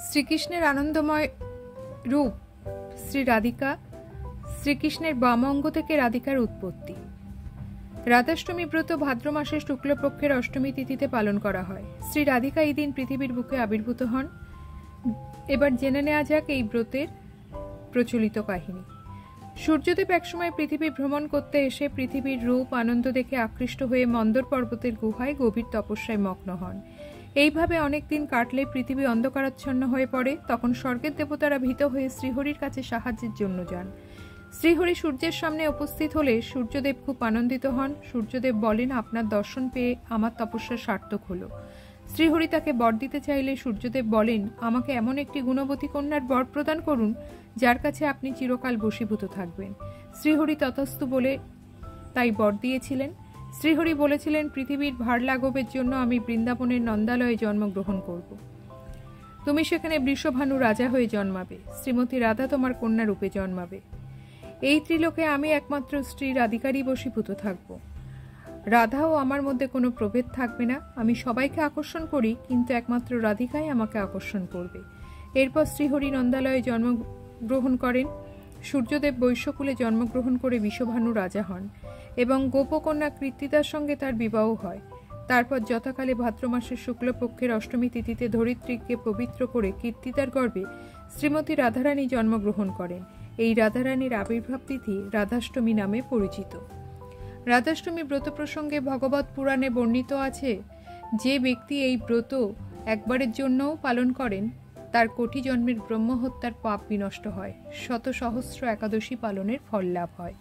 শ্রীকৃষ্ণের আনন্দময় রূপ শ্রী রাধিকা। শ্রীকৃষ্ণের বাম অঙ্গ থেকে রাধিকার উৎপত্তি। রাধাষ্টমী ব্রত ভাদ্র মাসের শুক্লপক্ষের অষ্টমী তিথিতে পালন করা হয়। শ্রী রাধিকা এই দিন পৃথিবীর বুকে আবির্ভূত হন। এবার জেনে নেওয়া যাক এই ব্রতের প্রচলিত কাহিনী। সূর্যদেব একসময় পৃথিবী ভ্রমণ করতে এসে পৃথিবীর রূপ আনন্দ দেখে আকৃষ্ট হয়ে মন্দর পর্বতের গুহায় গভীর তপস্যায় মগ্ন হন। এইভাবে অনেক দিন কাটলে পৃথিবী অন্ধকারাচ্ছন্ন হয়ে পড়ে। তখন স্বর্গের দেবতারা ভীত হয়ে শ্রীহরির কাছে সাহায্যের জন্য যান। শ্রীহরি সূর্যের সামনে উপস্থিত হলে সূর্যদেব খুব আনন্দিত হন। সূর্যদেব বলেন, আপনার দর্শন পেয়ে আমার তপস্যা সার্থক হলো। শ্রীহরি তাকে বর দিতে চাইলে সূর্যদেব বলেন, আমাকে এমন একটি গুণবতী কন্যার বর প্রদান করুন যার কাছে আপনি চিরকাল বশীভূত থাকবেন। শ্রীহরি তথাস্তু বলে তাই বর দিয়েছিলেন। শ্রীহরি বলেছিলেন, পৃথিবীর ভার লাঘবের জন্য আমি বৃন্দাবনের নন্দালয়ে জন্মগ্রহণ করব। তুমি সেখানে বৃষভানু রাজা হয়ে জন্মাবে। শ্রীমতী রাধা তোমার কন্যা রূপে জন্মাবে। এই ত্রিলোকে আমি একমাত্র স্ত্রী রাধিকারই বশীভূত থাকব। রাধা ও আমার মধ্যে কোনো প্রভেদ থাকবে না। আমি সবাইকে আকর্ষণ করি, কিন্তু একমাত্র রাধিকাই আমাকে আকর্ষণ করবে। এরপর শ্রীহরি নন্দালয়ে জন্মগ্রহণ করেন। সূর্যদেব বৈশ্যকুলে জন্মগ্রহণ করে বৃষভানু রাজা হন এবং গোপকন্যা কৃত্তিদার সঙ্গে তার বিবাহ হয়। তারপর যথাকালে ভাদ্র মাসের শুক্লপক্ষের অষ্টমী তিথিতে ধরিত্রীকে পবিত্র করে কীর্তিদার গর্ভে শ্রীমতী রাধারানী জন্মগ্রহণ করেন। এই রাধারানীর আবির্ভাব তিথি রাধাষ্টমী নামে পরিচিত। রাধাষ্টমী ব্রত প্রসঙ্গে ভগবত পুরাণে বর্ণিত আছে, যে ব্যক্তি এই ব্রত একবারের জন্যও পালন করেন তার কোটি জন্মের ব্রহ্মহত্যার পাপ বিনষ্ট হয়, শত সহস্র একাদশী পালনের ফল লাভ হয়।